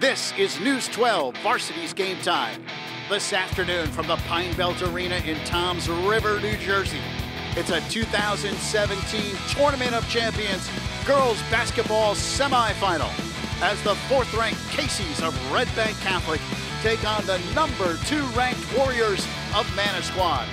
This is News 12 Varsity's Game Time. This afternoon from the Pine Belt Arena in Toms River, New Jersey. It's a 2017 Tournament of Champions girls basketball semifinal as the 4th-ranked Casey's of Red Bank Catholic take on the number 2 ranked Warriors of Manasquan.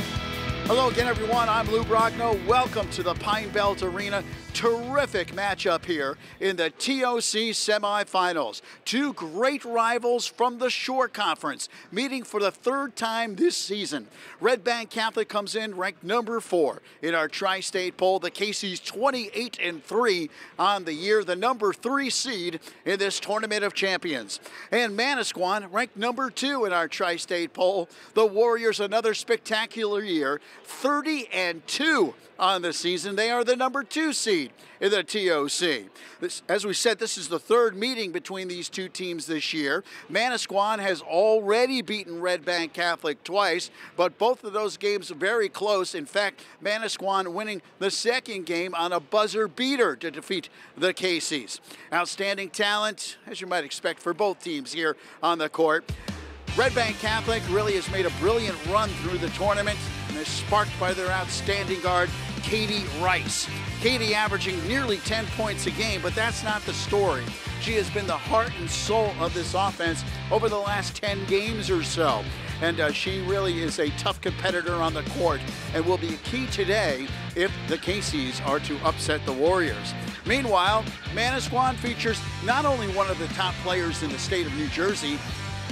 Hello again, everyone. I'm Lou Brogno. Welcome to the Pine Belt Arena. Terrific matchup here in the TOC semifinals. Two great rivals from the Shore Conference meeting for the 3rd time this season. Red Bank Catholic comes in ranked number 4 in our tri-state poll. The Casey's 28-3 on the year, the number 3 seed in this Tournament of Champions. And Manasquan ranked number 2 in our tri-state poll. The Warriors, another spectacular year, 30-2 on the season. They are the number 2 seed in the TOC. As we said, this is the 3rd meeting between these two teams this year. Manasquan has already beaten Red Bank Catholic twice, but both of those games are very close. In fact, Manasquan winning the 2nd game on a buzzer beater to defeat the Casey's. Outstanding talent, as you might expect, for both teams here on the court. Red Bank Catholic really has made a brilliant run through the tournament and is sparked by their outstanding guard, Katie Rice. Katie averaging nearly 10 points a game, but that's not the story. She has been the heart and soul of this offense over the last 10 games or so. And she really is a tough competitor on the court and will be a key today if the Casey's are to upset the Warriors. Meanwhile, Manasquan features not only one of the top players in the state of New Jersey,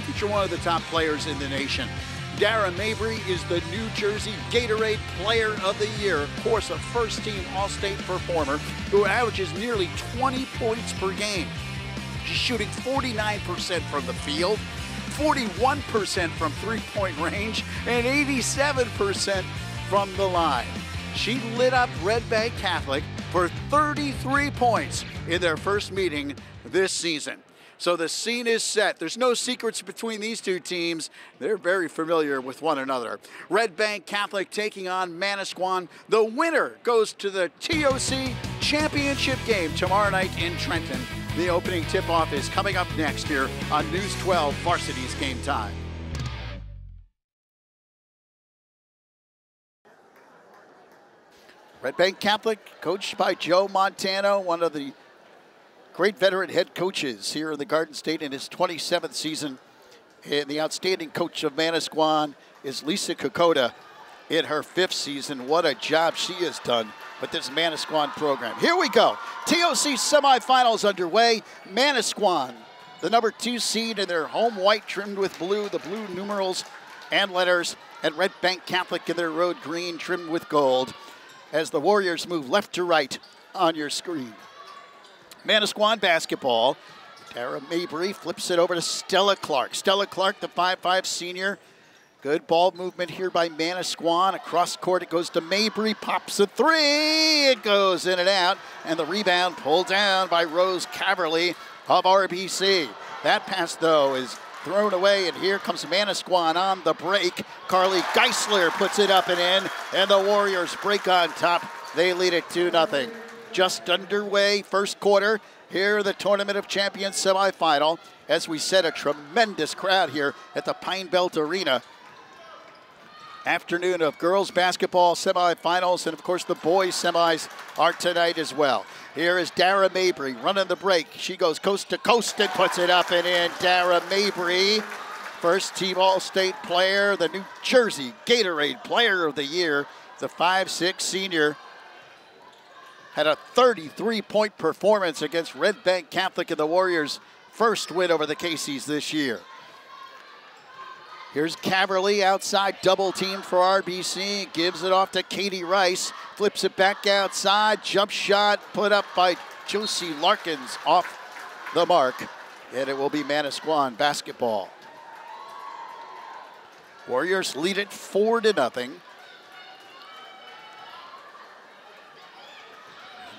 feature one of the top players in the nation. Dara Mabry is the New Jersey Gatorade Player of the Year, of course a first-team All-State performer who averages nearly 20 points per game. She's shooting 49% from the field, 41% from three-point range, and 87% from the line. She lit up Red Bank Catholic for 33 points in their first meeting this season. So the scene is set. There's no secrets between these two teams. They're very familiar with one another. Red Bank Catholic taking on Manasquan. The winner goes to the TOC championship game tomorrow night in Trenton. The opening tip-off is coming up next here on News 12 Varsity's Game Time. Red Bank Catholic, coached by Joe Montano, one of the great veteran head coaches here in the Garden State in his 27th season. And the outstanding coach of Manasquan is Lisa Kokoda in her 5th season. What a job she has done with this Manasquan program. Here we go. TOC semifinals underway. Manasquan, the number 2 seed in their home white trimmed with blue, the blue numerals and letters, and Red Bank Catholic in their road green trimmed with gold as the Warriors move left to right on your screen. Manasquan basketball. Dara Mabry flips it over to Stella Clark. Stella Clark, the 5'5 senior. Good ball movement here by Manasquan. Across court it goes to Mabry, pops a 3. It goes in and out, and the rebound pulled down by Rose Caverly of RBC. That pass, though, is thrown away, and here comes Manasquan on the break. Carly Geisler puts it up and in, and the Warriors break on top. They lead it 2-0. Just underway, first quarter. Here, the Tournament of Champions semifinal. As we said, a tremendous crowd here at the Pine Belt Arena. Afternoon of girls basketball semifinals, and of course the boys semis are tonight as well. Here is Dara Mabry running the break. She goes coast to coast and puts it up and in. Dara Mabry, first team All-State player, the New Jersey Gatorade Player of the Year, the 5'6 senior. Had a 33-point performance against Red Bank Catholic in the Warriors' first win over the Casey's this year. Here's Caverly outside, double team for RBC, gives it off to Katie Rice, flips it back outside, jump shot put up by Josie Larkins off the mark, and it will be Manasquan basketball. Warriors lead it 4-0.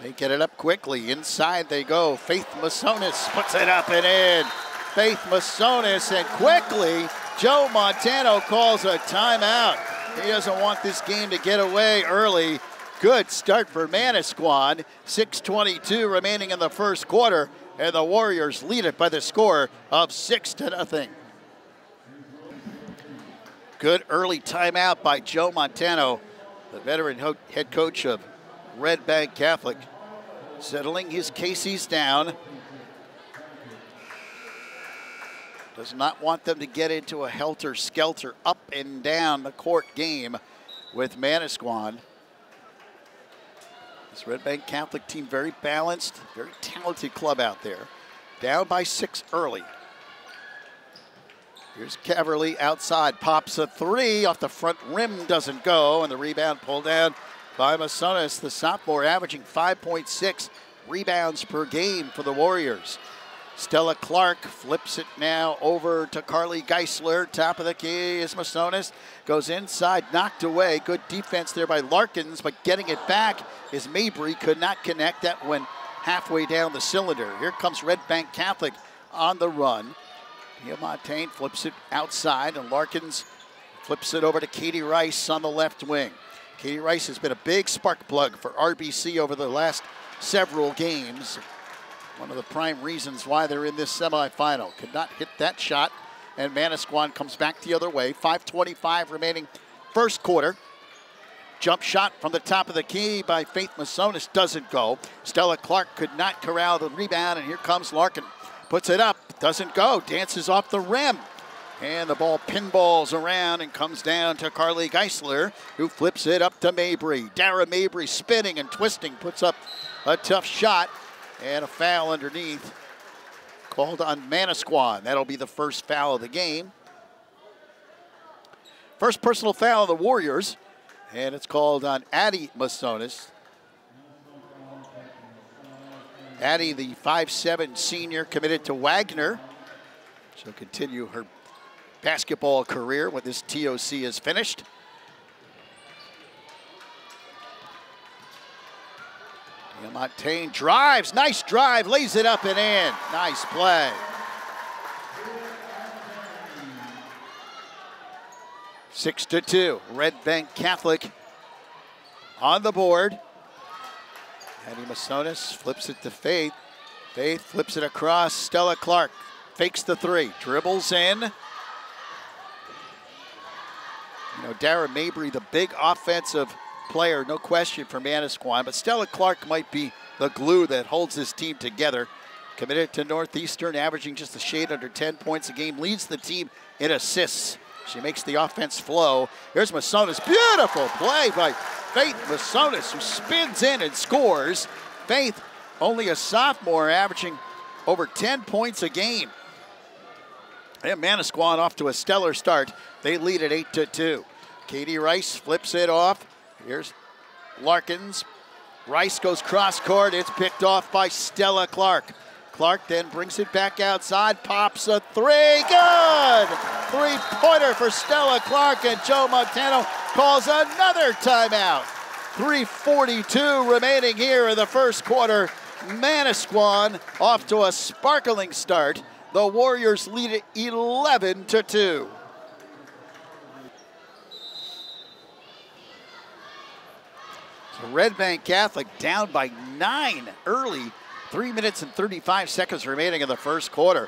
They get it up quickly. Inside they go. Faith Masonis puts it up and in. Faith Masonis, and quickly Joe Montano calls a timeout. He doesn't want this game to get away early. Good start for Manasquan. 6:22 remaining in the first quarter. and the Warriors lead it by the score of 6-0. Good early timeout by Joe Montano, the veteran head coach of Red Bank Catholic, settling his Casey's down. Does not want them to get into a helter-skelter up and down the court game with Manasquan. This Red Bank Catholic team very balanced, very talented club out there. Down by 6 early. Here's Caverly outside, pops a 3 off the front rim, doesn't go, and the rebound pulled down by Masonis, the sophomore, averaging 5.6 rebounds per game for the Warriors. Stella Clark flips it now over to Carly Geisler. Top of the key is Masonis. Goes inside, knocked away. Good defense there by Larkins, but getting it back is Mabry. Could not connect. That went halfway down the cylinder. Here comes Red Bank Catholic on the run. Montaigne flips it outside, and Larkins flips it over to Katie Rice on the left wing. Katie Rice has been a big spark plug for RBC over the last several games. One of the prime reasons why they're in this semifinal. Could not hit that shot, and Manasquan comes back the other way. 5:25 remaining first quarter. Jump shot from the top of the key by Faith Masonis doesn't go. Stella Clark could not corral the rebound, and here comes Larkin. Puts it up, doesn't go, dances off the rim. And the ball pinballs around and comes down to Carly Geisler, who flips it up to Mabry. Dara Mabry spinning and twisting, puts up a tough shot. And a foul underneath called on Manasquan. That'll be the first foul of the game. First personal foul of the Warriors, and it's called on Addie Masonis. Addie, the 5'7" senior, committed to Wagner. She'll continue her basketball career when this TOC is finished. Montaigne drives, nice drive, lays it up and in. Nice play. Six to 2, Red Bank Catholic on the board. Addie Masonis flips it to Faith. Faith flips it across. Stella Clark fakes the 3, dribbles in. You know, Dara Mabry, the big offensive player, no question, for Manasquan, but Stella Clark might be the glue that holds this team together. Committed to Northeastern, averaging just a shade under 10 points a game, leads the team in assists. She makes the offense flow. Here's Masonis, beautiful play by Faith Masonis, who spins in and scores. Faith, only a sophomore, averaging over 10 points a game. And Manasquan off to a stellar start. They lead at 8-2. Katie Rice flips it off. Here's Larkins. Rice goes cross court. It's picked off by Stella Clark. Clark then brings it back outside, pops a 3. Good! 3-pointer for Stella Clark, and Joe Montano calls another timeout. 3:42 remaining here in the first quarter. Manasquan off to a sparkling start. The Warriors lead it 11-2. So Red Bank Catholic down by 9 early. 3 minutes and 35 seconds remaining in the first quarter.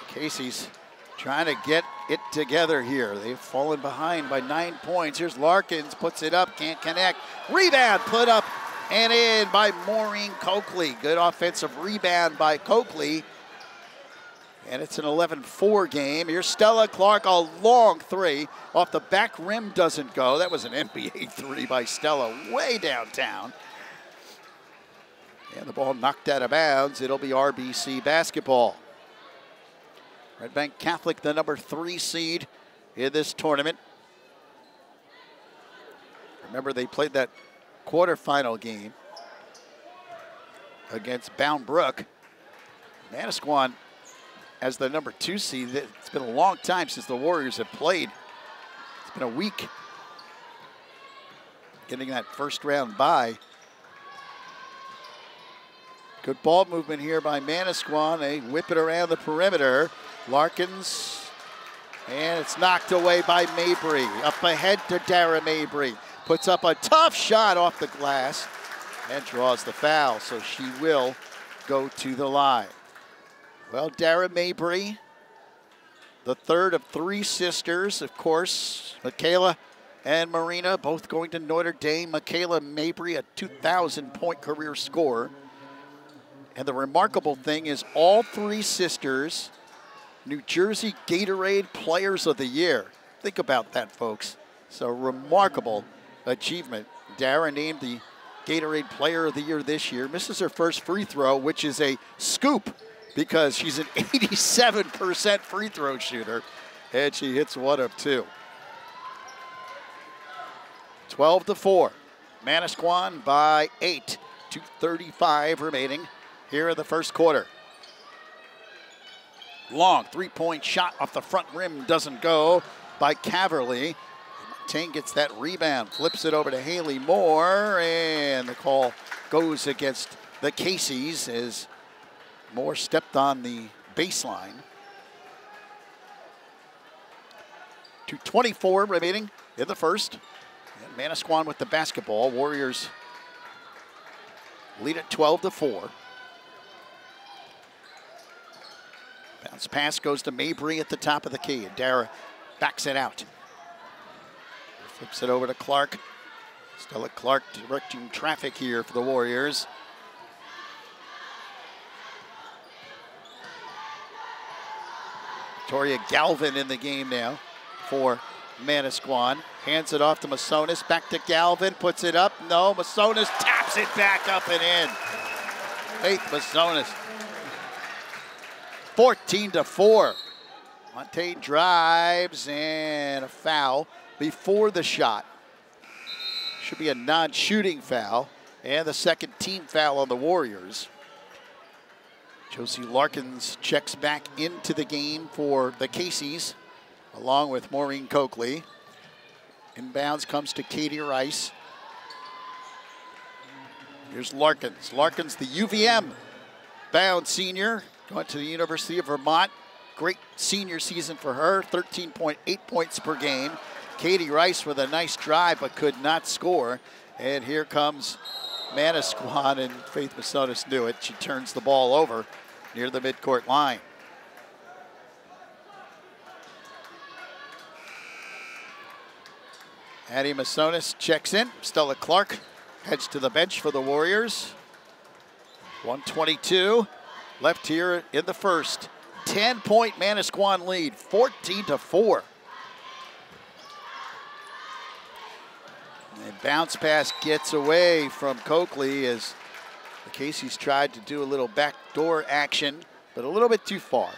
Casey's trying to get it together here. They've fallen behind by 9 points. Here's Larkins, puts it up, can't connect. Rebound put up and in by Maureen Coakley. Good offensive rebound by Coakley. And it's an 11-4 game. Here's Stella Clark, a long 3. Off the back rim, doesn't go. That was an NBA 3 by Stella, way downtown. And the ball knocked out of bounds. It'll be RBC basketball. Red Bank Catholic, the number 3 seed in this tournament. Remember, they played that quarterfinal game against Bound Brook. Manasquan, as the number 2 seed, it's been a long time since the Warriors have played. It's been a week getting that first round bye. Good ball movement here by Manasquan. They whip it around the perimeter. Larkins, and it's knocked away by Mabry. Up ahead to Dara Mabry. Puts up a tough shot off the glass and draws the foul, so she will go to the line. Well, Dara Mabry, the third of three sisters, of course, Michaela and Marina, both going to Notre Dame. Michaela Mabry, a 2,000-point career scorer. And the remarkable thing is all three sisters, New Jersey Gatorade Players of the Year. Think about that, folks. It's a remarkable achievement. Dara named the Gatorade Player of the Year this year. Misses her first free throw, which is a scoop because she's an 87% free throw shooter, and she hits one of two. 12-4. Manasquan by 8. 2:35 remaining here in the first quarter. Long three-point shot off the front rim doesn't go by Caverly. Tang gets that rebound, flips it over to Haley Moore, and the call goes against the Caseys as Moore stepped on the baseline. 2:24 remaining in the first. And Manasquan with the basketball. Warriors lead at 12-4. Bounce pass goes to Mabry at the top of the key, and Dara backs it out. Flips it over to Clark. Stella Clark directing traffic here for the Warriors. Victoria Galvin in the game now for Manasquan. Hands it off to Masonis. Back to Galvin. Puts it up. No, Masonis taps it back up and in. Faith Masonis. 14-4. Monte drives and a foul before the shot. Should be a non-shooting foul and the second team foul on the Warriors. Josie Larkins checks back into the game for the Caseys along with Maureen Coakley. Inbounds comes to Katie Rice. Here's Larkins. Larkins, the UVM bound senior, going to the University of Vermont. Great senior season for her, 13.8 points per game. Katie Rice with a nice drive but could not score. And here comes Manasquan, and Faith Masonis knew it. She turns the ball over near the midcourt line. Addie Masonis checks in. Stella Clark heads to the bench for the Warriors. 1:22 left here in the first. 10-point Manasquan lead, 14-4. And bounce pass gets away from Coakley as the Caseys tried to do a little backdoor action, but a little bit too far.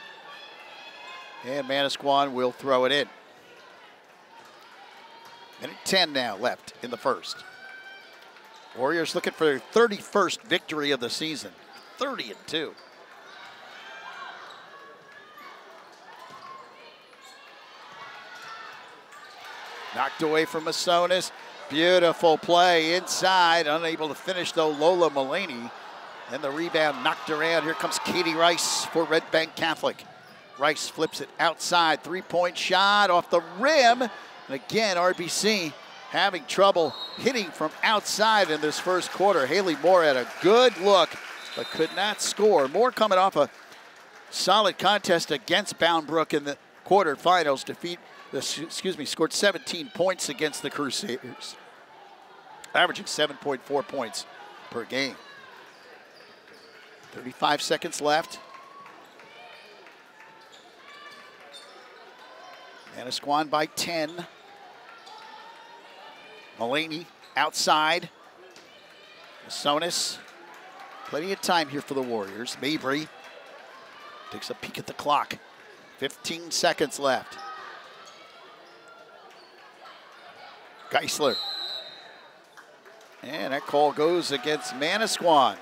And Manasquan will throw it in. Minute 10 now left in the first. Warriors looking for their 31st victory of the season, 30-2. Knocked away from Masonis. Beautiful play inside. Unable to finish though, Lola Mullaney. And the rebound knocked around. Here comes Katie Rice for Red Bank Catholic. Rice flips it outside. Three-point shot off the rim. And again, RBC having trouble hitting from outside in this first quarter. Haley Moore had a good look, but could not score. Moore coming off a solid contest against Bound Brook in the quarterfinals. Scored 17 points against the Crusaders, averaging 7.4 points per game. 35 seconds left. Manasquan by 10. Mullaney outside. Masonis. Plenty of time here for the Warriors. Mabry takes a peek at the clock. 15 seconds left. Geisler. And that call goes against Manasquan.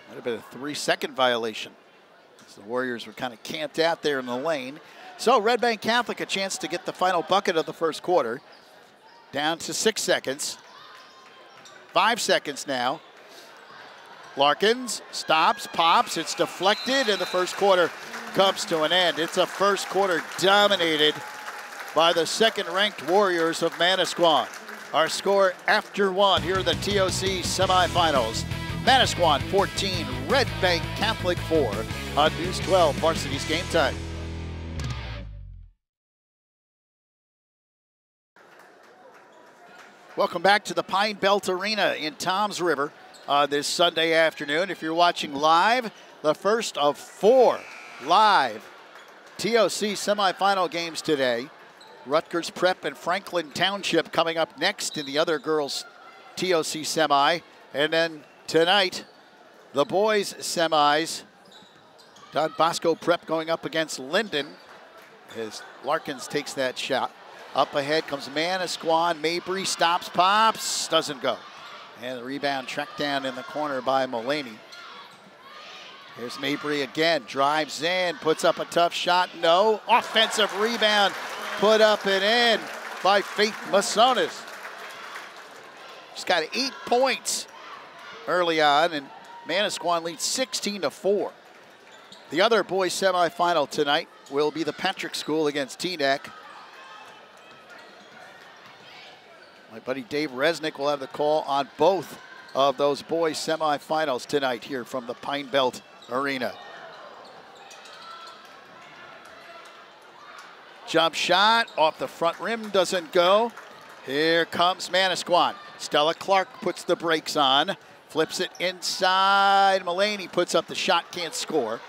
Might have been a 3-second violation. As the Warriors were kind of camped out there in the lane. So Red Bank Catholic a chance to get the final bucket of the first quarter. Down to 6 seconds. 5 seconds now. Larkins stops, pops, it's deflected, and the first quarter comes to an end. It's a first quarter dominated by the second-ranked Warriors of Manasquan. Our score after one here in the TOC semifinals. Manasquan 14, Red Bank Catholic 4 on News 12, Varsity's Game Time. Welcome back to the Pine Belt Arena in Toms River this Sunday afternoon. If you're watching live, the first of 4 live TOC semifinal games today. Rutgers Prep and Franklin Township coming up next in the other girls' TOC semi. And then tonight, the boys' semis. Don Bosco Prep going up against Linden as Larkins takes that shot. Up ahead comes Manasquan. Mabry stops, pops, doesn't go. And the rebound tracked down in the corner by Mullaney. Here's Mabry again, drives in, puts up a tough shot, no. Offensive rebound, put up and in by Faith Masonis. She's got 8 points early on, and Manasquan leads 16-4. The other boys semifinal tonight will be the Patrick School against Teaneck. My buddy Dave Resnick will have the call on both of those boys semifinals tonight here from the Pine Belt Arena. Jump shot off the front rim, doesn't go. Here comes Manasquan. Stella Clark puts the brakes on, flips it inside. Mullaney puts up the shot, can't score.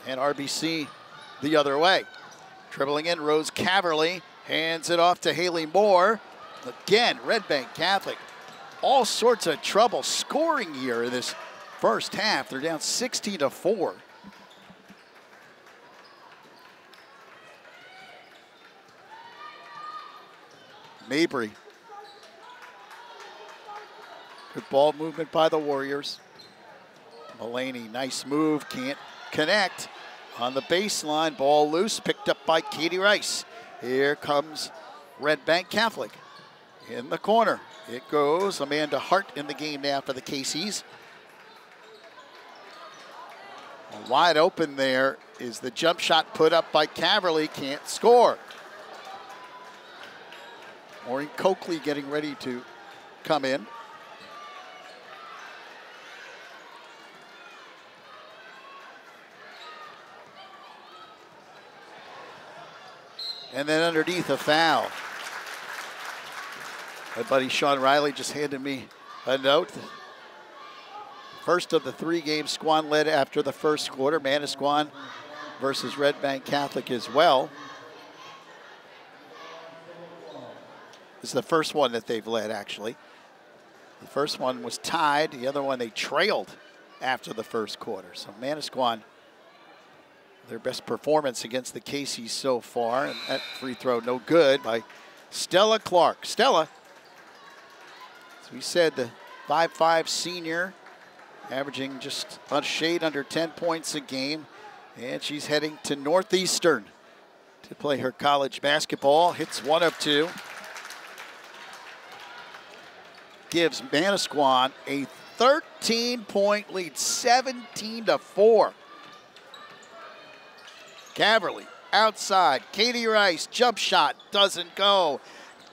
And RBC the other way. Dribbling in, Rose Caverly. Hands it off to Haley Moore. Again, Red Bank Catholic. All sorts of trouble scoring here in this first half. They're down 16-4. Mabry. Good ball movement by the Warriors. Mullaney, nice move, can't connect. On the baseline, ball loose, picked up by Katie Rice. Here comes Red Bank Catholic in the corner. It goes Amanda Hart in the game now for the Casey's. Wide open there is the jump shot put up by Caverly, can't score. Maureen Coakley getting ready to come in. And then underneath, a foul. My buddy Sean Riley just handed me a note. First of the 3 games Squan led after the first quarter. Manasquan versus Red Bank Catholic as well. This is the first one that they've led, actually. The first one was tied. The other one they trailed after the first quarter. So Manasquan, their best performance against the Casey's so far. And that free throw no good by Stella Clark. Stella, as we said, the 5'5" senior, averaging just a shade under 10 points a game. And she's heading to Northeastern to play her college basketball. Hits 1 of 2. Gives Manasquan a 13-point lead, 17-4. Caverly outside, Katie Rice, jump shot, doesn't go.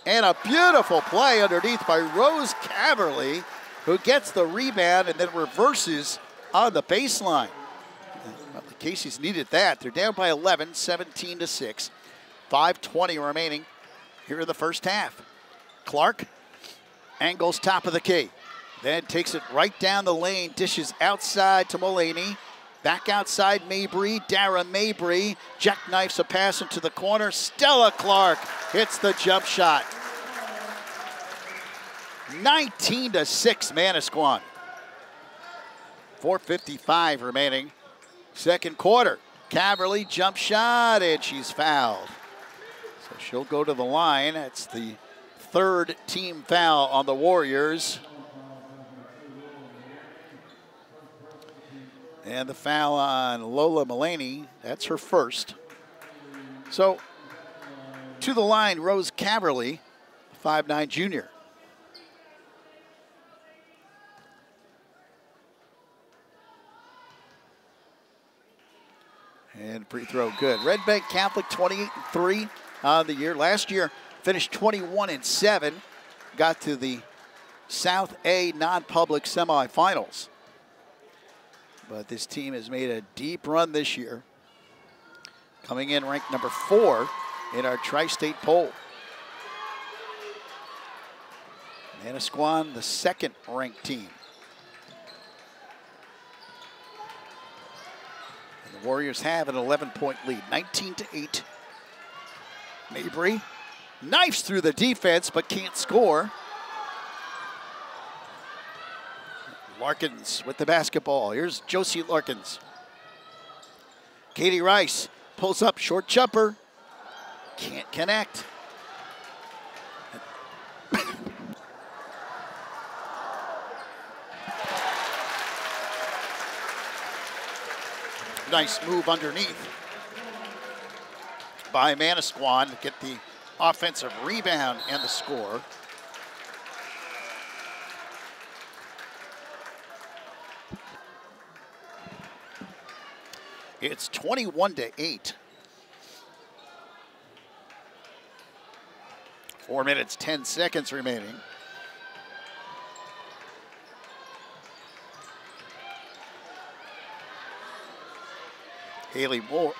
And a beautiful play underneath by Rose Caverly, who gets the rebound and then reverses on the baseline. Well, the Casey's needed that. They're down by 11, 17-6. 5:20 remaining here in the first half. Clark angles top of the key, then takes it right down the lane, dishes outside to Mullaney. Back outside Mabry, Dara Mabry, jackknifes a pass into the corner. Stella Clark hits the jump shot. 19-6 Manasquan. 4:55 remaining. Second quarter. Caverly jump shot, and she's fouled. So she'll go to the line. That's the 3rd team foul on the Warriors. And the foul on Lola Mullaney, that's her first. So to the line, Rose Caverly, 5'9" junior. And free throw good. Red Bank Catholic 28-3 on the year. Last year finished 21-7. Got to the South A non-public semifinals. But this team has made a deep run this year, coming in ranked number 4 in our tri-state poll. Manasquan, the second ranked team. And the Warriors have an 11-point lead, 19-8. Mabry knifes through the defense but can't score. Larkins with the basketball. Here's Josie Larkins. Katie Rice pulls up, short jumper. Can't connect. Nice move underneath by Manasquan to get the offensive rebound and the score. It's 21-8. 4 minutes, 10 seconds remaining. Haley Moore.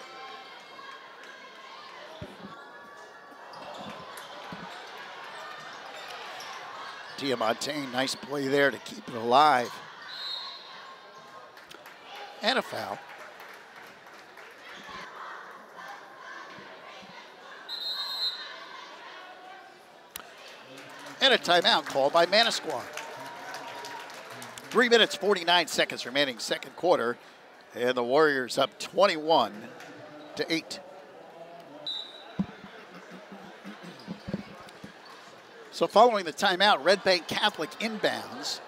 Diamante, nice play there to keep it alive. And a foul. And a timeout called by Manasquan. 3 minutes, 49 seconds remaining, second quarter. And the Warriors up 21-8. So following the timeout, Red Bank Catholic inbounds.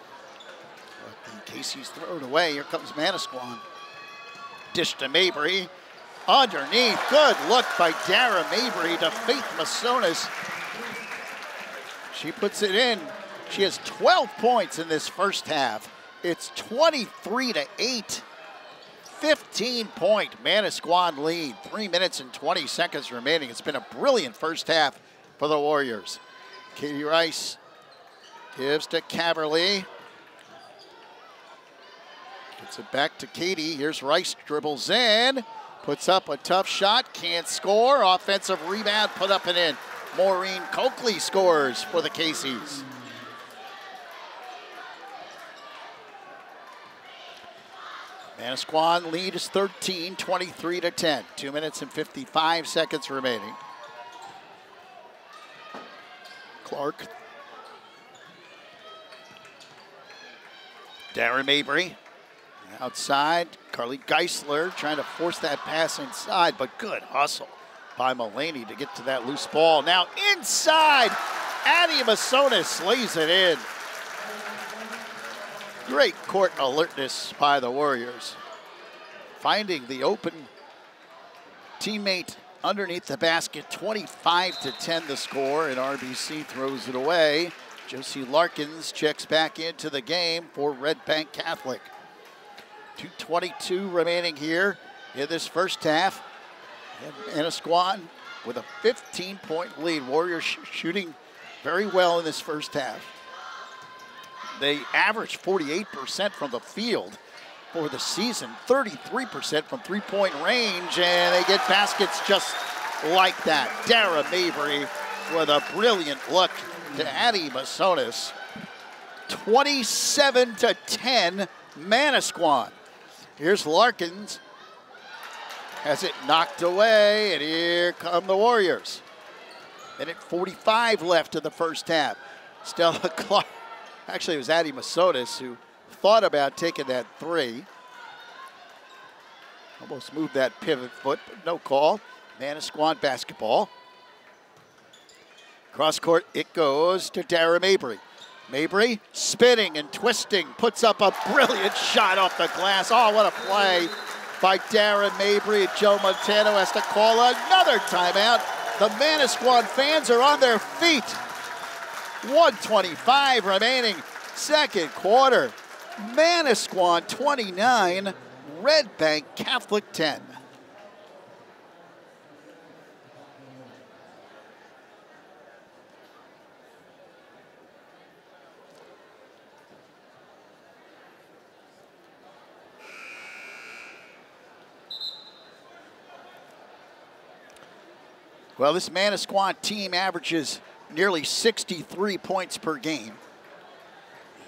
But the Casey's throw it away. Here comes Manasquan. Dish to Mabry. Underneath. Good look by Dara Mabry to Faith Masonis. She puts it in. She has 12 points in this first half. It's 23-8. 15-point Manasquan lead. 3 minutes and 20 seconds remaining. It's been a brilliant first half for the Warriors. Katie Rice gives to Caverly. Gets it back to Katie. Here's Rice, dribbles in. Puts up a tough shot, can't score. Offensive rebound, put up and in. Maureen Coakley scores for the Caseys. Manasquan lead is 13, 23-10. 2 minutes and 55 seconds remaining. Clark. Darren Mabry. Outside, Carly Geisler trying to force that pass inside, but good hustle by Mullaney to get to that loose ball. Now inside, Addie Masonis lays it in. Great court alertness by the Warriors. Finding the open teammate underneath the basket, 25-10 the score, and RBC throws it away. Josie Larkins checks back into the game for Red Bank Catholic. 2:22 remaining here in this first half. And Manasquan with a 15-point lead. Warriors shooting very well in this first half. They average 48% from the field for the season, 33% from three-point range, and they get baskets just like that. Dara Mabry with a brilliant look to Addie Masonis. 27-10, Manasquan. Here's Larkins. Has it knocked away, and here come the Warriors. Minute 45 left in the first half. Stella Clark. Actually, it was Addie Masonis who thought about taking that three. Almost moved that pivot foot, but no call. Manasquan basketball. Cross court, it goes to Dara Mabry. Mabry spinning and twisting, puts up a brilliant shot off the glass. Oh, what a play by Dara Mabry. Joe Montano has to call another timeout. The Manasquan fans are on their feet. 1:25 remaining, second quarter. Manasquan 29, Red Bank Catholic 10. Well, this Manasquan team averages nearly 63 points per game.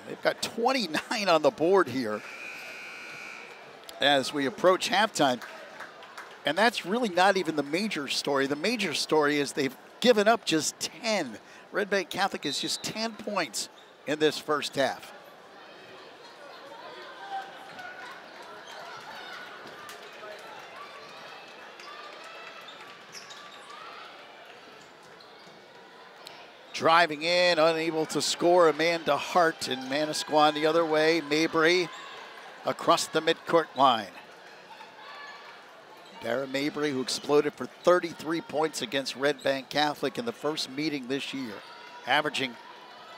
They've got 29 on the board here as we approach halftime. And that's really not even the major story. The major story is they've given up just 10. Red Bank Catholic is just 10 points in this first half. Driving in, unable to score, Amanda Hart, and Manasquan the other way. Mabry across the midcourt line. Dara Mabry, who exploded for 33 points against Red Bank Catholic in the first meeting this year, averaging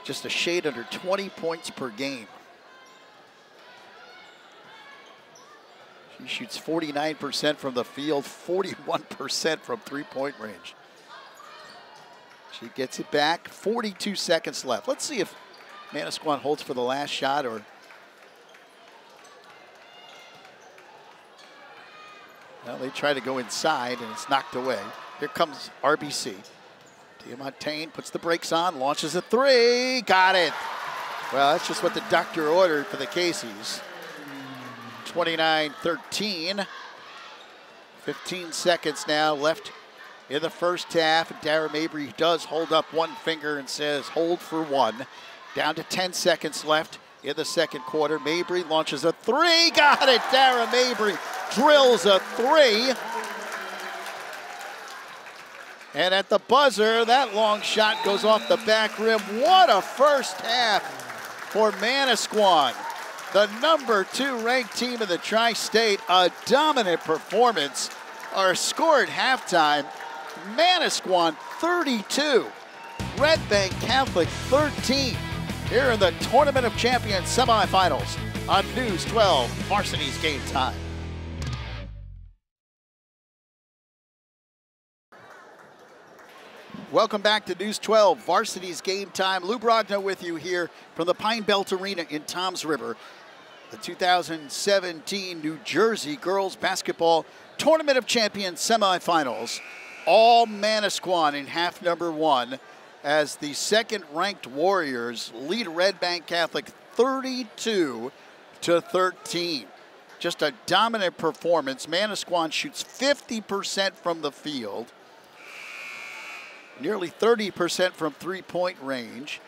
just a shade under 20 points per game. She shoots 49% from the field, 41% from three-point range. She gets it back, 42 seconds left. Let's see if Manasquan holds for the last shot or... Well, they try to go inside and it's knocked away. Here comes RBC. Diamantine puts the brakes on, launches a three, got it. Well, that's just what the doctor ordered for the Casey's. 29-13. 15 seconds now left in the first half. Dara Mabry does hold up one finger and says, hold for one. Down to 10 seconds left in the second quarter. Mabry launches a three, got it. Dara Mabry drills a three. And at the buzzer, that long shot goes off the back rim. What a first half for Manasquan. The #2 ranked team in the Tri-State, a dominant performance. Our score at halftime, Manasquan 32, Red Bank Catholic 13. Here in the Tournament of Champions semifinals on News 12, Varsity's Game Time. Welcome back to News 12, Varsity's Game Time. Lou Brogna with you here from the Pine Belt Arena in Toms River. The 2017 New Jersey Girls Basketball Tournament of Champions semifinals. All Manasquan in half number one as the second-ranked Warriors lead Red Bank Catholic 32-13. Just a dominant performance. Manasquan shoots 50% from the field, nearly 30% from three-point range.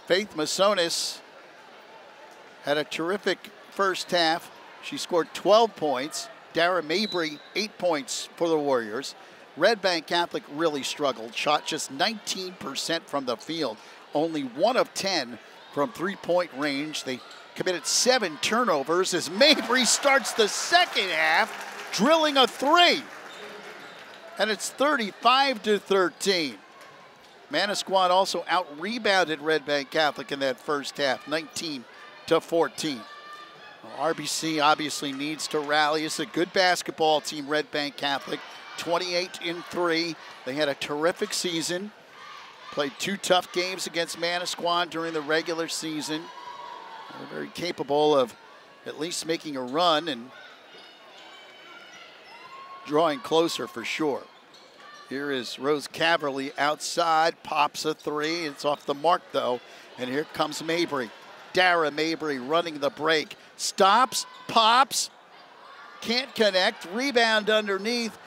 Faith Masonis had a terrific first half. She scored 12 points. Dara Mabry, 8 points for the Warriors. Red Bank Catholic really struggled. Shot just 19% from the field. Only 1 of 10 from three-point range. They committed 7 turnovers as Mabry starts the second half, drilling a three. And it's 35-13. Manasquan also out-rebounded Red Bank Catholic in that first half, 19-14. Well, RBC obviously needs to rally. It's a good basketball team, Red Bank Catholic, 28-3. They had a terrific season. Played 2 tough games against Manasquan during the regular season. They're very capable of at least making a run and drawing closer for sure. Here is Rose Caverly outside, pops a three. It's off the mark though, and here comes Mabry. Dara Mabry running the break. Stops, pops, can't connect. Rebound underneath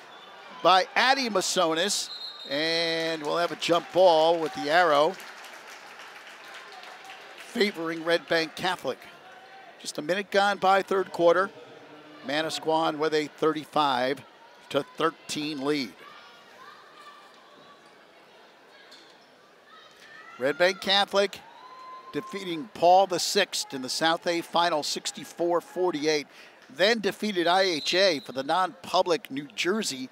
by Addie Masonis, and we'll have a jump ball with the arrow favoring Red Bank Catholic. Just a minute gone by third quarter. Manasquan with a 35-13 lead. Red Bank Catholic defeating Paul VI in the South A Final 64-48. Then defeated IHA for the non-public New Jersey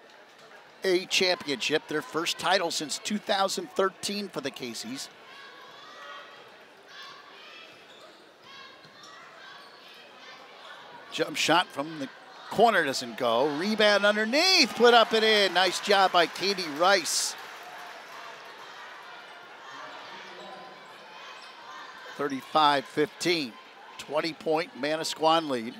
A Championship, their first title since 2013 for the Casey's. Jump shot from the corner doesn't go. Rebound underneath, put up and in. Nice job by Katie Rice. 35-15, 20-point Manasquan lead.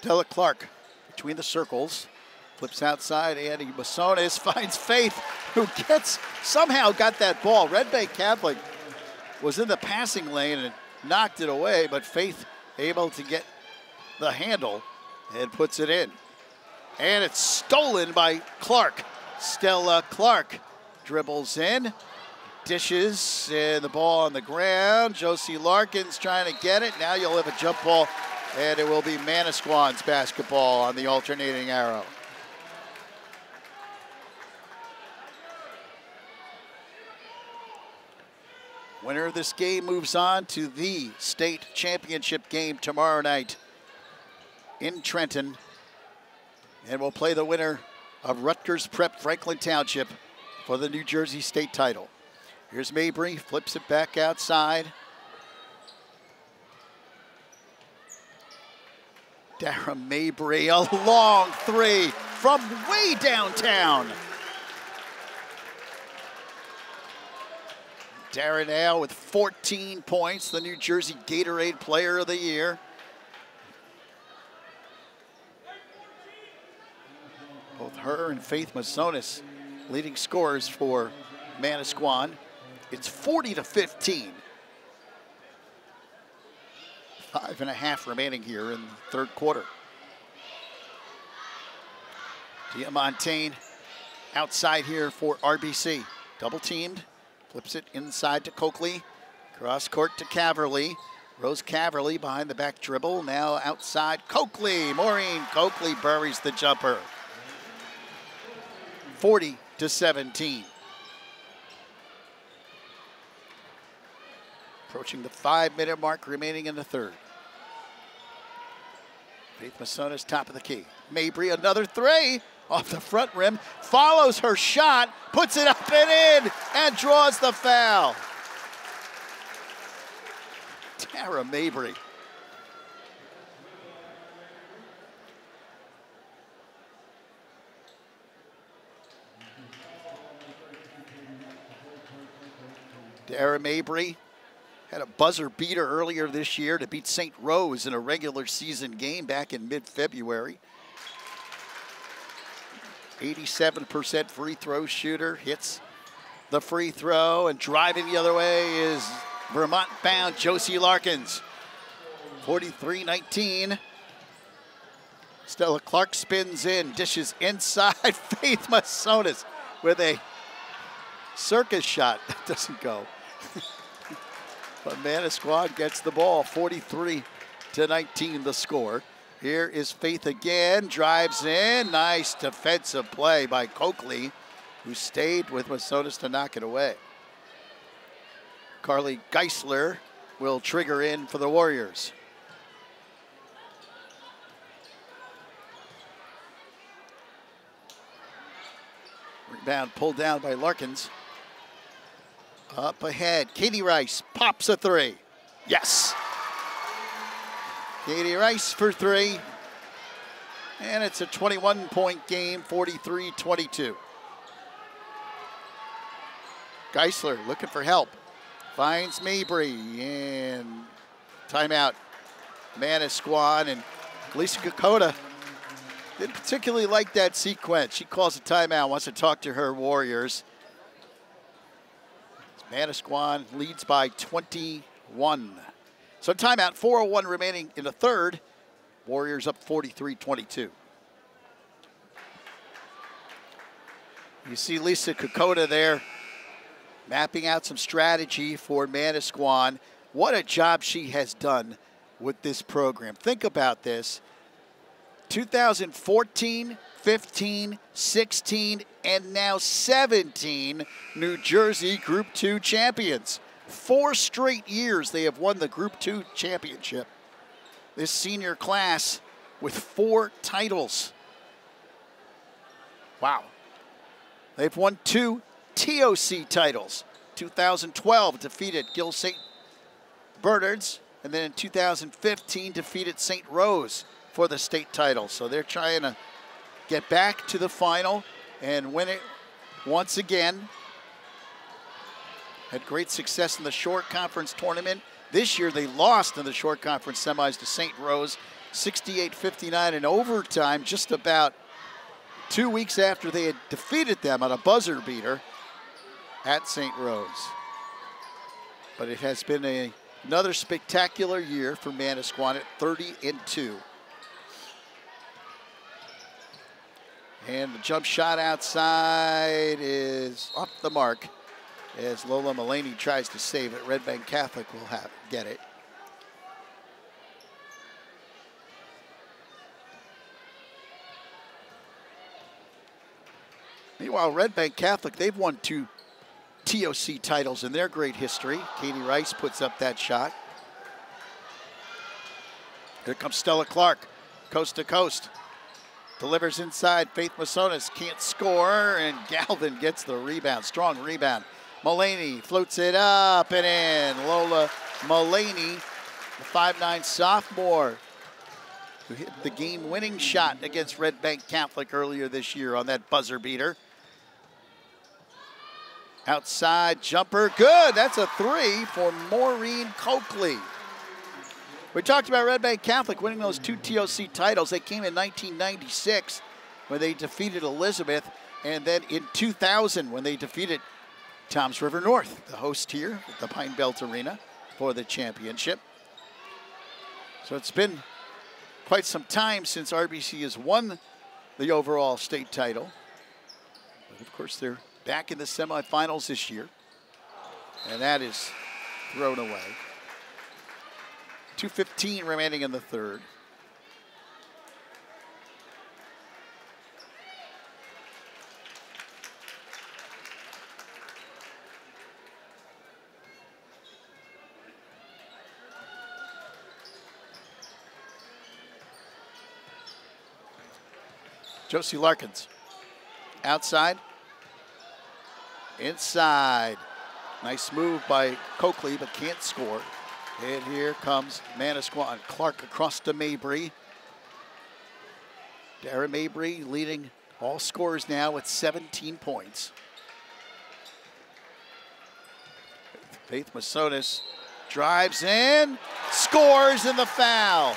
Stella Clark between the circles. Flips outside. Andy Masonis finds Faith, who somehow got that ball. Red Bay Catholic was in the passing lane and knocked it away, but Faith able to get the handle and puts it in. And it's stolen by Clark. Stella Clark dribbles in, dishes, and the ball on the ground. Josie Larkins trying to get it. Now you'll have a jump ball, and it will be Manasquan's basketball on the alternating arrow. Winner of this game moves on to the state championship game tomorrow night in Trenton. And we'll play the winner of Rutgers Prep Franklin Township for the New Jersey state title. Here's Mabry, flips it back outside. Dara Mabry, a long three from way downtown. Dara now with 14 points, the New Jersey Gatorade Player of the Year. Both her and Faith Masonis leading scorers for Manasquan. It's 40-15. 5.5 remaining here in the third quarter. Diamantine outside here for RBC. Double teamed. Flips it inside to Coakley. Cross court to Caverly. Rose Caverly behind the back dribble. Now outside Coakley. Maureen Coakley buries the jumper. 40-17. Approaching the 5-minute mark remaining in the third. Faith Masonis top of the key. Mabry another three. Off the front rim, follows her shot, puts it up and in, and draws the foul. Dara Mabry. Dara Mabry had a buzzer beater earlier this year to beat St. Rose in a regular season game back in mid-February. 87% free throw shooter, hits the free throw, and driving the other way is Vermont-bound Josie Larkins. 43-19. Stella Clark spins in, dishes inside. Faith Masonis with a circus shot. That doesn't go. But Manasquan gets the ball, 43-19 the score. Here is Faith again, drives in. Nice defensive play by Coakley, who stayed with Masonis to knock it away. Carly Geisler will trigger in for the Warriors. Rebound pulled down by Larkins. Up ahead, Katie Rice pops a three. Yes. Katie Rice for three. And it's a 21-point game, 43-22. Geisler looking for help. Finds Mabry and timeout. Manasquan and Lisa Kokoda didn't particularly like that sequence. She calls a timeout, wants to talk to her Warriors. Manasquan leads by 21. So timeout, 4:01 remaining in the third. Warriors up 43-22. You see Lisa Kokoda there mapping out some strategy for Manasquan. What a job she has done with this program. Think about this. 2014, 15, 16, and now 17 New Jersey Group 2 champions. 4 straight years they have won the Group 2 championship. This senior class with 4 titles. Wow. They've won 2 TOC titles. 2012 defeated Gill St. Bernard's, and then in 2015 defeated St. Rose for the state title. So they're trying to get back to the final and win it once again. Had great success in the short conference tournament. This year they lost in the short conference semis to St. Rose 68-59 in overtime, just about 2 weeks after they had defeated them on a buzzer beater at St. Rose. But it has been another spectacular year for Manasquan at 30-2. And the jump shot outside is off the mark as Lola Mullaney tries to save it. Red Bank Catholic will get it. Meanwhile, Red Bank Catholic, they've won 2 TOC titles in their great history. Katie Rice puts up that shot. Here comes Stella Clark, coast to coast. Delivers inside, Faith Masonis can't score, and Galvin gets the rebound, strong rebound. Mullaney floats it up and in. Lola Mullaney, the 5'9" sophomore, who hit the game-winning shot against Red Bank Catholic earlier this year on that buzzer beater. Outside jumper, good, that's a 3 for Maureen Coakley. We talked about Red Bank Catholic winning those 2 TOC titles. They came in 1996 when they defeated Elizabeth, and then in 2000 when they defeated Toms River North, the host here at the Pine Belt Arena for the championship. So it's been quite some time since RBC has won the overall state title. But of course, they're back in the semifinals this year, and that is thrown away. 2:15 remaining in the third. Josie Larkins, outside, inside. Nice move by Coakley, but can't score. And here comes Manasquan. Clark across to Mabry. Dara Mabry leading all scorers now with 17 points. Faith Masonis drives in, scores in the foul.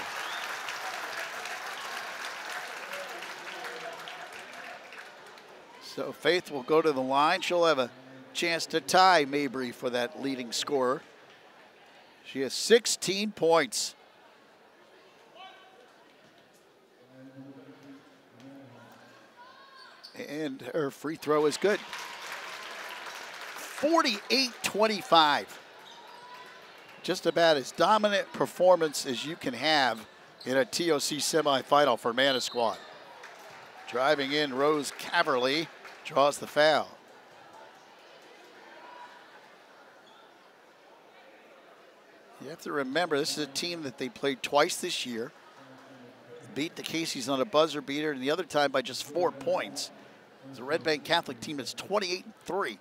So Faith will go to the line. She'll have a chance to tie Mabry for that leading scorer. She has 16 points. And her free throw is good. 48-25. Just about as dominant performance as you can have in a TOC semifinal for Manasquan. Driving in, Rose Caverly draws the foul. You have to remember, this is a team that they played twice this year. Beat the Caseys on a buzzer beater, and the other time by just 4 points. The Red Bank Catholic team is 28-3.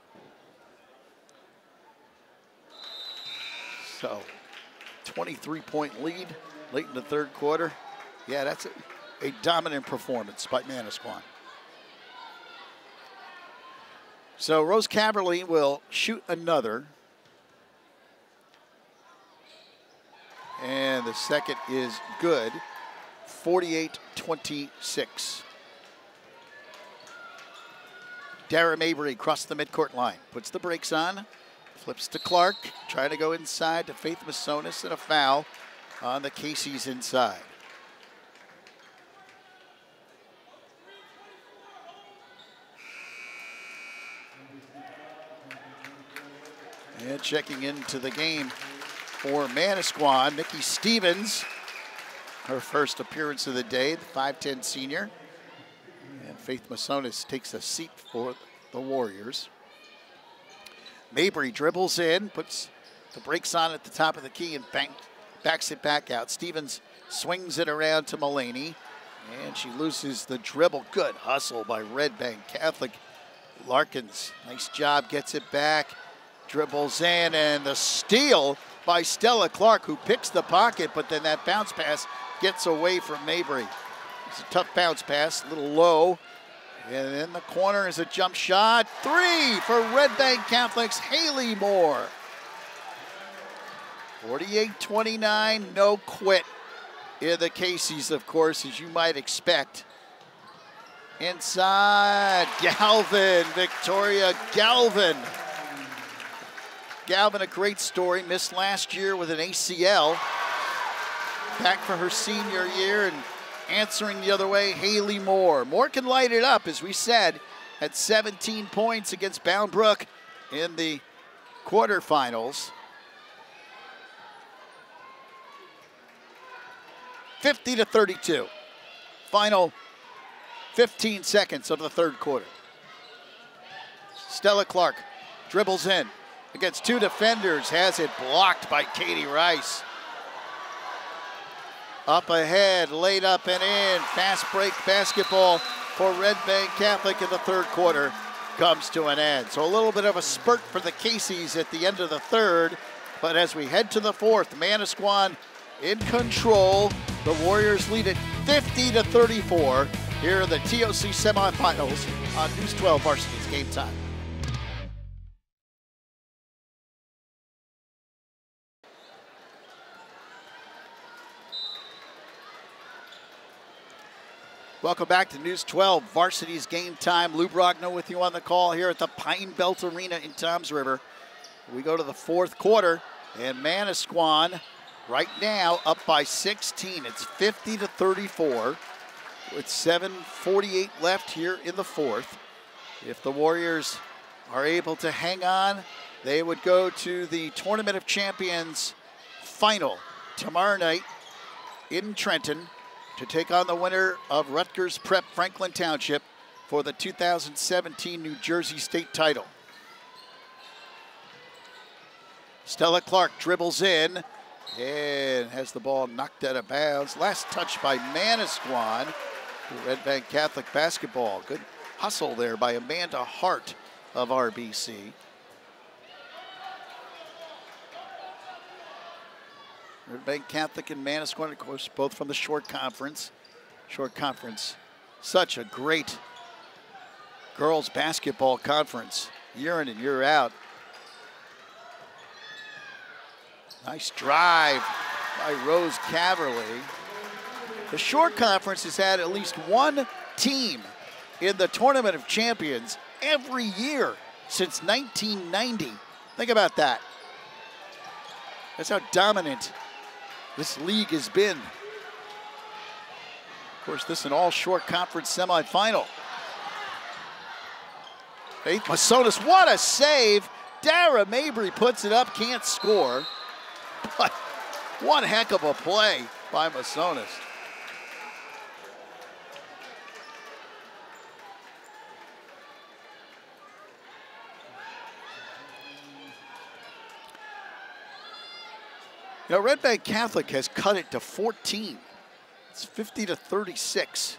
So, 23-point lead late in the third quarter. Yeah, that's a dominant performance by Manasquan. So Rose Caverly will shoot another. And the second is good, 48-26. Dara Mabry across the midcourt line, puts the brakes on, flips to Clark, trying to go inside to Faith Masonis, and a foul on the Caseys inside. And checking into the game for Manasquan, Nikki Stevens, her first appearance of the day, the 5'10" senior. And Faith Masonis takes a seat for the Warriors. Mabry dribbles in, puts the brakes on at the top of the key and backs it back out. Stevens swings it around to Mullaney, and she loses the dribble. Good hustle by Red Bank Catholic. Larkins, nice job, gets it back, dribbles in, and the steal by Stella Clark, who picks the pocket, but then that bounce pass gets away from Mabry. It's a tough bounce pass, a little low. And in the corner is a jump shot. 3 for Red Bank Catholic's Haley Moore. 48-29, no quit in the Casey's, of course, as you might expect. Inside, Galvin, Victoria Galvin. Galvin, a great story, missed last year with an ACL. Back for her senior year and answering the other way, Haley Moore. Moore can light it up, as we said, at 17 points against Bound Brook in the quarterfinals. 50-32. Final 15 seconds of the third quarter. Stella Clark dribbles in against two defenders, has it blocked by Katie Rice. Up ahead, laid up and in. Fast break basketball for Red Bank Catholic in the third quarter comes to an end. So a little bit of a spurt for the Casey's at the end of the third. But as we head to the fourth, Manasquan in control. The Warriors lead it 50-34 here in the TOC semifinals on News 12 Varsity's Game Time. Welcome back to News 12 Varsity's Game Time. Lou Brogno with you on the call here at the Pine Belt Arena in Toms River. We go to the fourth quarter, and Manasquan right now up by 16. It's 50-34 with 7:48 left here in the fourth. If the Warriors are able to hang on, they would go to the Tournament of Champions final tomorrow night in Trenton to take on the winner of Rutgers Prep Franklin Township for the 2017 New Jersey State title. Stella Clark dribbles in and has the ball knocked out of bounds. Last touch by Manasquan. Red Bank Catholic basketball. Good hustle there by Amanda Hart of RBC. Red Bank Catholic and Manasquan, of course, both from the Short Conference. Short Conference, such a great girls basketball conference, year in and year out. Nice drive by Rose Caverly. The Short Conference has had at least one team in the Tournament of Champions every year since 1990. Think about that. That's how dominant this league has been. Of course, this is an all-Short Conference semifinal. Faith Masonis, what a save. Dara Mabry puts it up, can't score. But one heck of a play by Masonis. You know, Red Bank Catholic has cut it to 14. It's 50-36.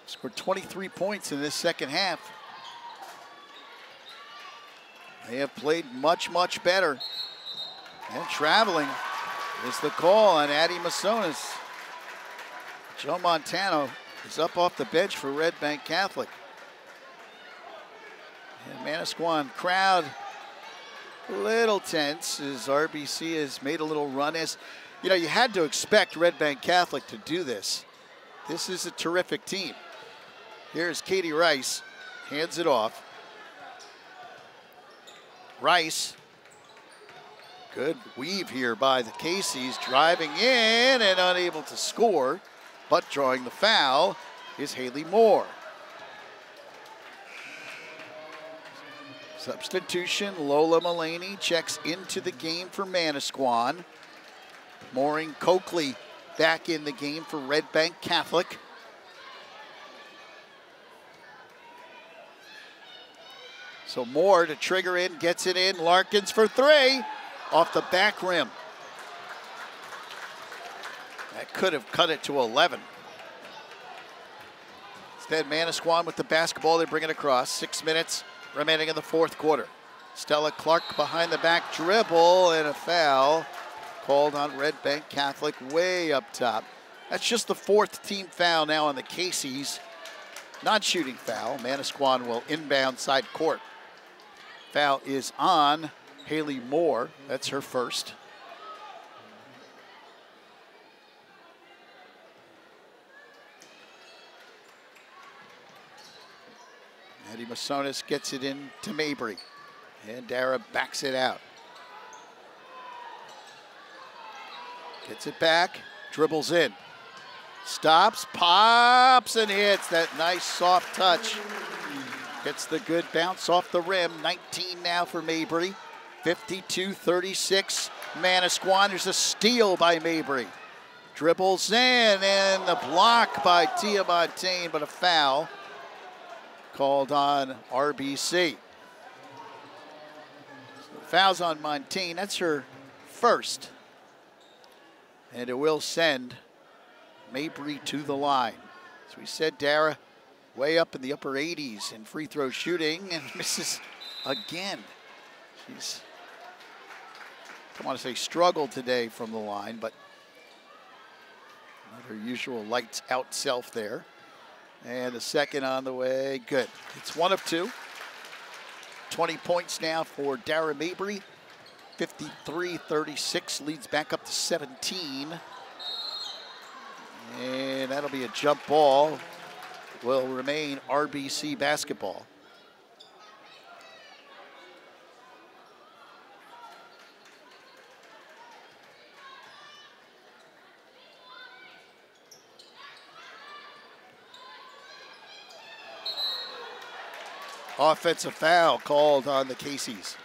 Scored 23 points in this second half. They have played much, much better. And traveling is the call on Addie Masonis. Joe Montano is up off the bench for Red Bank Catholic. And Manasquan crowd a little tense as RBC has made a little run. As you know, you had to expect Red Bank Catholic to do this. This is a terrific team. Here's Katie Rice, hands it off. Rice, good weave here by the Casey's, driving in and unable to score, but drawing the foul is Haley Moore. Substitution, Lola Mullaney checks into the game for Manasquan. Maureen Coakley back in the game for Red Bank Catholic. So Moore to trigger in, gets it in. Larkins for three, off the back rim. That could have cut it to 11. Instead, Manasquan with the basketball, they bring it across. 6 minutes remaining in the fourth quarter. Stella Clark behind the back dribble and a foul called on Red Bank Catholic way up top. That's just the fourth team foul now on the Casey's. Non-shooting foul. Manasquan will inbound side court. Foul is on Haley Moore. That's her first. Addie Masonis gets it in to Mabry. And Dara backs it out. Gets it back, dribbles in. Stops, pops, and hits. That nice soft touch. Gets the good bounce off the rim. 19 now for Mabry. 52-36. Manasquan. There's a steal by Mabry. Dribbles in, and the block by Tia Montaigne, but a foul called on RBC. So fouls on Montaigne. That's her first. And it will send Mabry to the line. As we said, Dara way up in the upper 80s in free throw shooting and misses again. She's, I don't want to say struggled today from the line, but not her usual lights out self there. And the second on the way, good. It's 1 of 2. 20 points now for Dara Mabry. 53-36, leads back up to 17. And that'll be a jump ball. Will remain RBC basketball. Offensive foul called on the Casey's.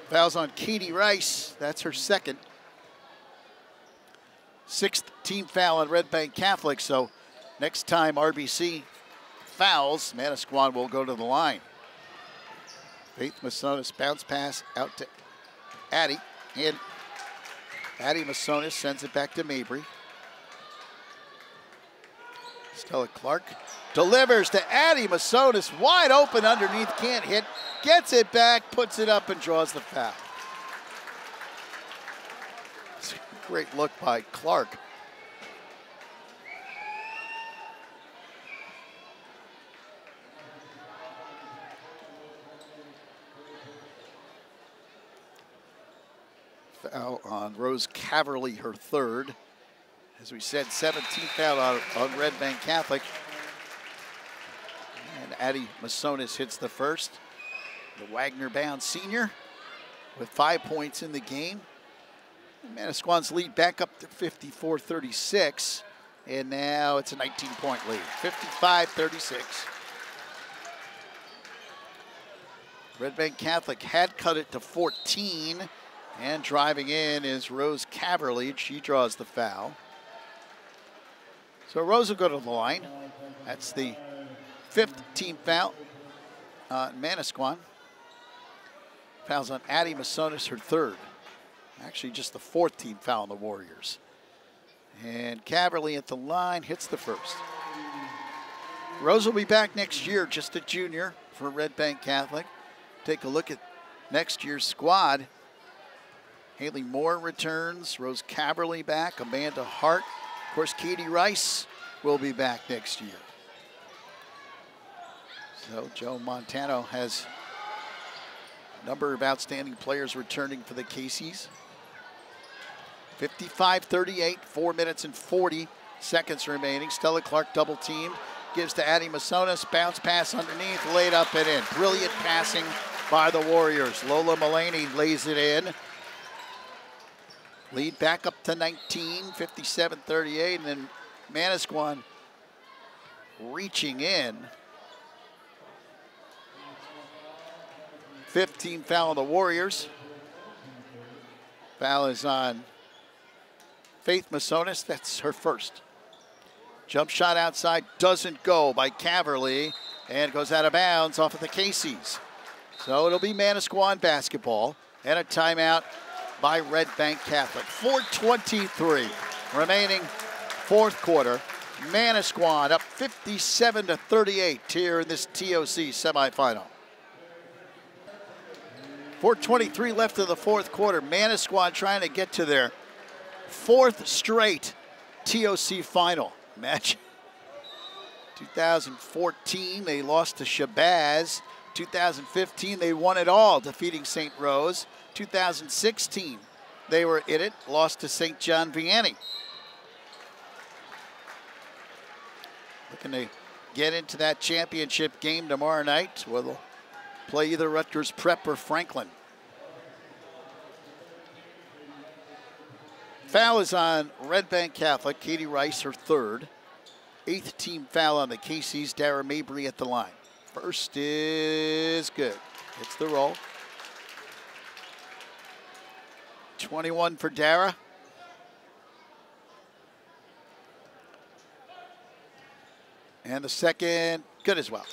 Fouls on Katie Rice. That's her second. 6th team foul on Red Bank Catholic. So next time RBC fouls, Manasquan will go to the line. Faith Masonis bounce pass out to Addie. And Addie Masonis sends it back to Mabry. Stella Clark delivers to Addie Masonis, wide open underneath, can't hit, gets it back, puts it up and draws the foul. It's a great look by Clark. Foul on Rose Caverly, her third. As we said, 17th foul on Red Bank Catholic. And Addie Masonis hits the first. The Wagner-bound senior with 5 points in the game. Manasquan's lead back up to 54-36. And now it's a 19-point lead, 55-36. Red Bank Catholic had cut it to 14. And driving in is Rose Caverly. She draws the foul. So Rose will go to the line. That's the 5th team foul on Manasquan. Fouls on Addie Masonis, her third. Actually, just the 4th team foul on the Warriors. And Caverly at the line hits the first. Rose will be back next year, just a junior for Red Bank Catholic. Take a look at next year's squad. Haley Moore returns, Rose Caverly back, Amanda Hart. Of course, Katie Rice will be back next year. So Joe Montano has a number of outstanding players returning for the Casey's. 55-38, 4 minutes and 40 seconds remaining. Stella Clark double teamed, gives to Addie Masonis, bounce pass underneath, laid up and in. Brilliant passing by the Warriors. Lola Mullaney lays it in. Lead back up to 19, 57-38, and then Manasquan reaching in. 15 foul on the Warriors. Foul is on Faith Masonis. That's her first. Jump shot outside doesn't go by Caverly and goes out of bounds off of the Casey's. So it'll be Manasquan basketball and a timeout by Red Bank Catholic. 4:23 remaining 4th quarter. Manasquan up 57-38 here in this TOC semifinal. 4:23 left of the 4th quarter. Manasquan trying to get to their 4th straight TOC final. Match 2014, they lost to Shabazz. 2015, they won it all, defeating St. Rose. 2016, they were in it, lost to St. John Vianney. looking to get into that championship game tomorrow night, where they'll play either Rutgers Prep or Franklin. Foul is on Red Bank Catholic. Katie Rice, her third. 8th team foul on the Casey's. Dara Mabry at the line. First is good. Hits the roll. 21 for Dara. And the second, good as well.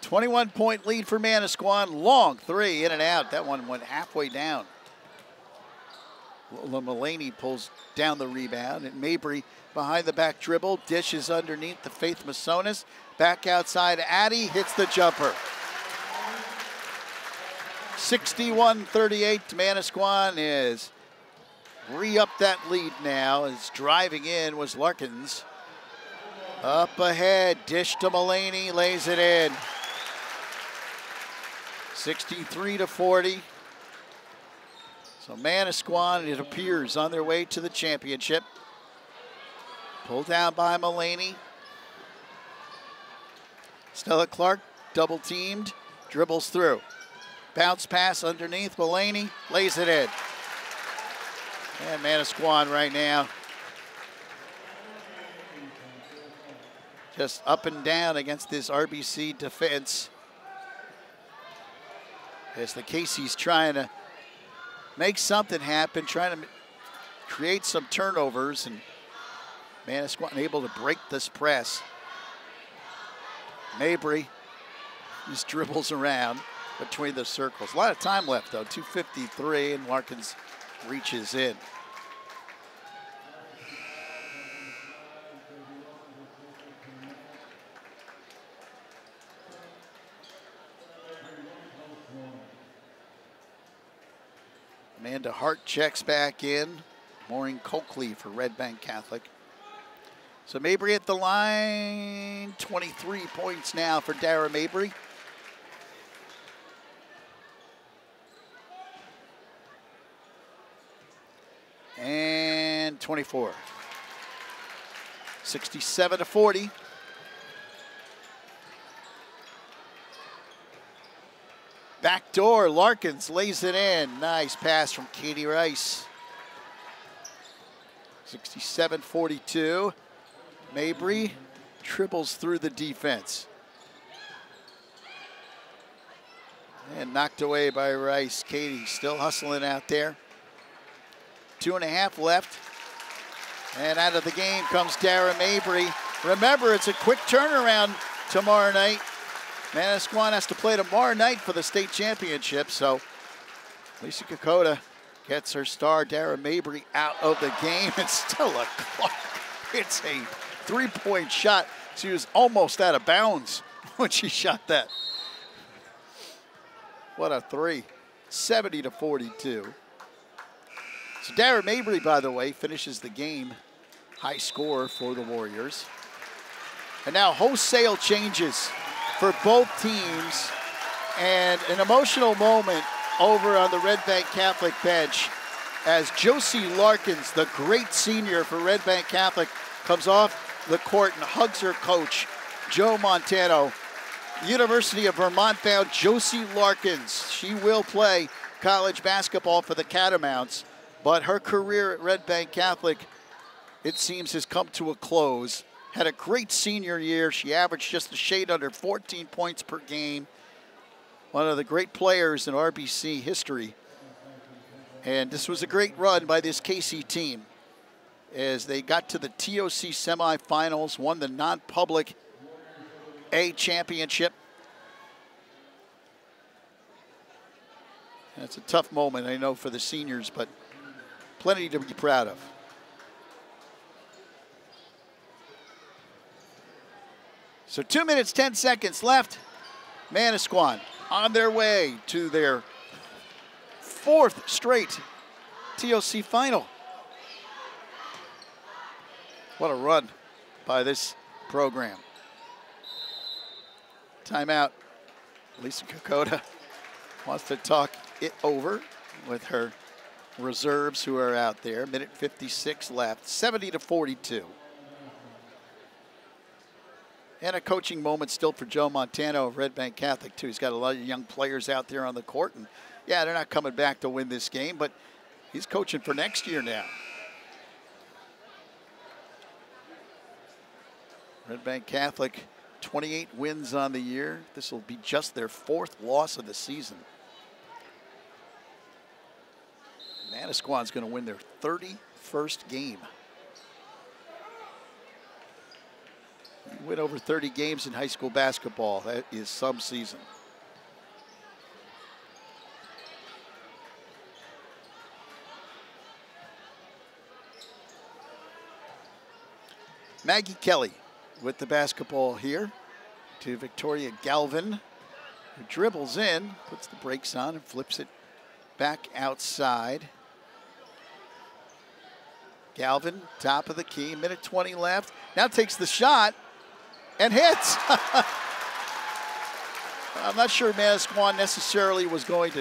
.21 lead for Manasquan. Long three, in and out. That one went halfway down. Lola Mullaney pulls down the rebound, and Mabry behind the back dribble, dishes underneath the Faith Masonis. Back outside, Addy hits the jumper. 61-38, Manasquan is re-up that lead now. As driving in was Larkins. Up ahead, dish to Mullaney, lays it in. 63-40. So Manasquan, it appears, on their way to the championship. Pulled down by Mullaney. Stella Clark, double teamed, dribbles through. Bounce pass underneath, Mullaney lays it in. And Manasquan right now just up and down against this RBC defense, as the Casey's trying to make something happen, trying to create some turnovers, and Manasquan able to break this press. Mabry just dribbles around between the circles. A lot of time left though, 2:53, and Larkins reaches in. Amanda Hart checks back in. Maureen Coakley for Red Bank Catholic. So Mabry at the line. 23 points now for Dara Mabry. And 24. 67-40. Backdoor, Larkins lays it in. Nice pass from Katie Rice. 67-42. Mabry triples through the defense. And knocked away by Rice. Katie still hustling out there. 2.5 left. And out of the game comes Dara Mabry. Remember, it's a quick turnaround tomorrow night. Manasquan has to play tomorrow night for the state championship, so Lisa Kokoda gets her star, Dara Mabry, out of the game. And Stella Clark hits a three-point shot. She was almost out of bounds when she shot that. What a three. 70-42. So Dara Mabry, by the way, finishes the game high score for the Warriors. And now wholesale changes for both teams, and an emotional moment over on the Red Bank Catholic bench as Josie Larkins, the great senior for Red Bank Catholic, comes off the court and hugs her coach, Joe Montano. University of Vermont bound Josie Larkins. She will play college basketball for the Catamounts, but her career at Red Bank Catholic, it seems, has come to a close. Had a great senior year. She averaged just a shade under 14 points per game. One of the great players in RBC history. And this was a great run by this Casey team as they got to the TOC semifinals, won the non-public A championship. And it's a tough moment, I know, for the seniors, but plenty to be proud of. So 2 minutes, 10 seconds left. Manasquan on their way to their 4th straight TOC final. What a run by this program. Timeout. Lisa Kokoda wants to talk it over with her reserves who are out there. Minute 56 left, 70-42. And a coaching moment still for Joe Montano of Red Bank Catholic, too. He's got a lot of young players out there on the court. And, yeah, they're not coming back to win this game, but he's coaching for next year now. Red Bank Catholic, 28 wins on the year. This will be just their 4th loss of the season. Manasquan's going to win their 31st game. You win over 30 games in high school basketball. That is some season. Maggie Kelly with the basketball here to Victoria Galvin, who dribbles in, puts the brakes on, and flips it back outside. Galvin, top of the key, minute 20 left. Now takes the shot and hits. I'm not sure Manasquan necessarily was going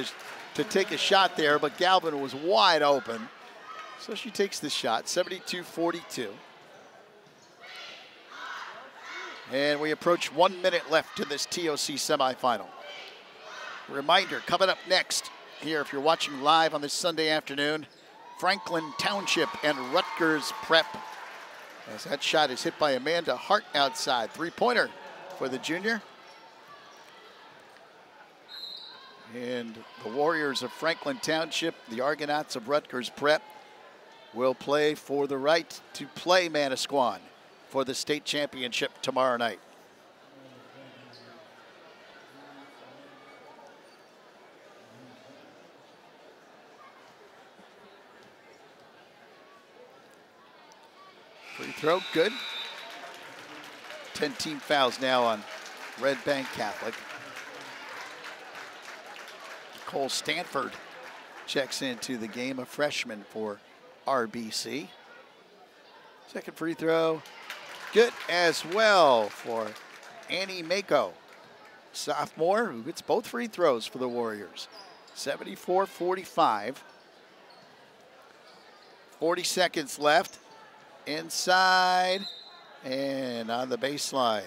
to take a shot there, but Galvin was wide open. So she takes the shot, 72-42. And we approach 1 minute left to this TOC semifinal. Reminder, coming up next here, if you're watching live on this Sunday afternoon, Franklin Township and Rutgers Prep. As that shot is hit by Amanda Hart outside. Three-pointer for the junior. And the Warriors of Franklin Township, the Argonauts of Rutgers Prep, will play for the right to play Manasquan for the state championship tomorrow night. Free throw, good. 10 team fouls now on Red Bank Catholic. Nicole Stanford checks into the game, a freshman for RBC. Second free throw, good as well for Annie Mako, sophomore, who gets both free throws for the Warriors. 74-45. 40 seconds left. Inside and on the baseline.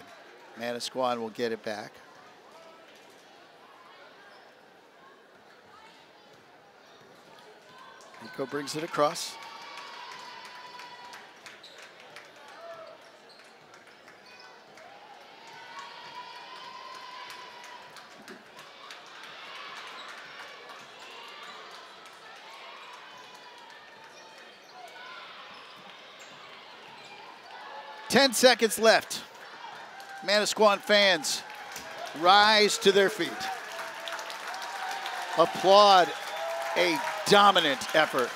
Manasquan will get it back. Nico brings it across. Ten seconds left. Manasquan fans rise to their feet. Applaud a dominant effort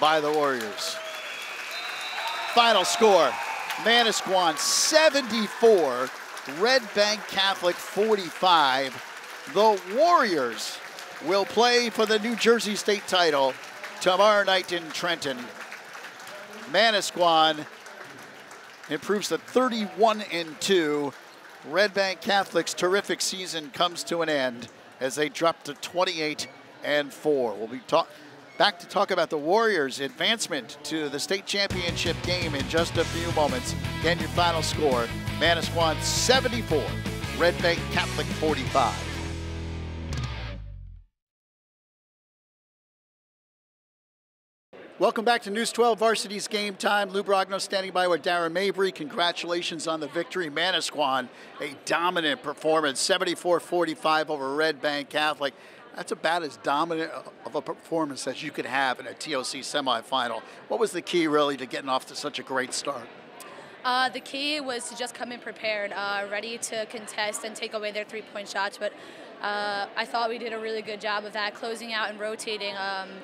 by the Warriors. Final score, Manasquan 74, Red Bank Catholic 45. The Warriors will play for the New Jersey State title tomorrow night in Trenton. Manasquan improves to 31-2. Red Bank Catholic's terrific season comes to an end as they drop to 28-4. We'll be back to talk about the Warriors' advancement to the state championship game in just a few moments. Again, your final score, Manasquan 74, Red Bank Catholic 45. Welcome back to News 12 Varsity's Game Time. Lou Brogno standing by with Darren Mabry. Congratulations on the victory. Manasquan, a dominant performance, 74-45 over Red Bank Catholic. That's about as dominant of a performance as you could have in a TOC semifinal. What was the key really to getting off to such a great start? The key was to just come in prepared, ready to contest and take away their three-point shots. But I thought we did a really good job of that, closing out and rotating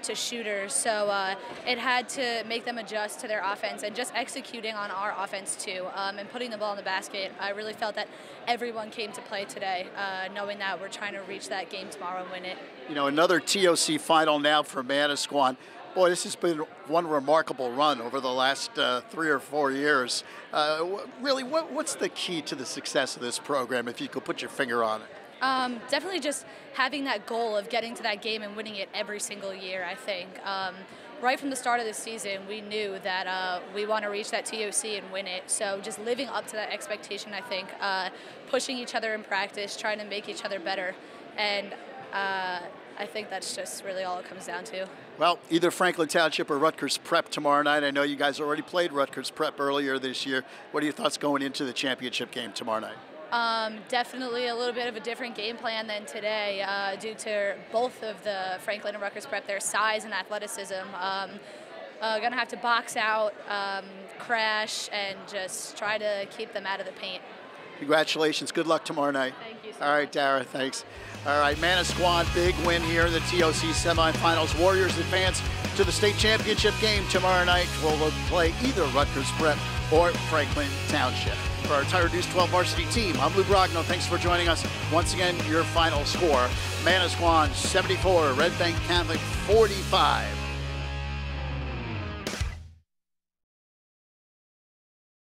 to shooters. So it had to make them adjust to their offense and just executing on our offense too, and putting the ball in the basket. I really felt that everyone came to play today, knowing that we're trying to reach that game tomorrow and win it. You know, another TOC final now for Manasquan. Boy, this has been one remarkable run over the last 3 or 4 years. Really, what's the key to the success of this program, if you could put your finger on it? Definitely just having that goal of getting to that game and winning it every single year, I think. Right from the start of the season, we knew that we want to reach that TOC and win it. So just living up to that expectation, I think, pushing each other in practice, trying to make each other better. And I think that's just really all it comes down to. Well, either Franklin Township or Rutgers Prep tomorrow night. I know you guys already played Rutgers Prep earlier this year. What are your thoughts going into the championship game tomorrow night? Definitely a little bit of a different game plan than today due to both of the Franklin and Rutgers Prep, their size and athleticism. Gonna have to box out, crash, and just try to keep them out of the paint. Congratulations. Good luck tomorrow night. Thank you so All right, much. Dara, thanks. All right, Manasquan, big win here in the TOC semifinals. Warriors advance to the state championship game tomorrow night. We'll play either Rutgers Prep or Franklin Township. For our entire News 12 varsity team, I'm Lou Brogno. Thanks for joining us. Once again, your final score, Manasquan 74, Red Bank Catholic 45.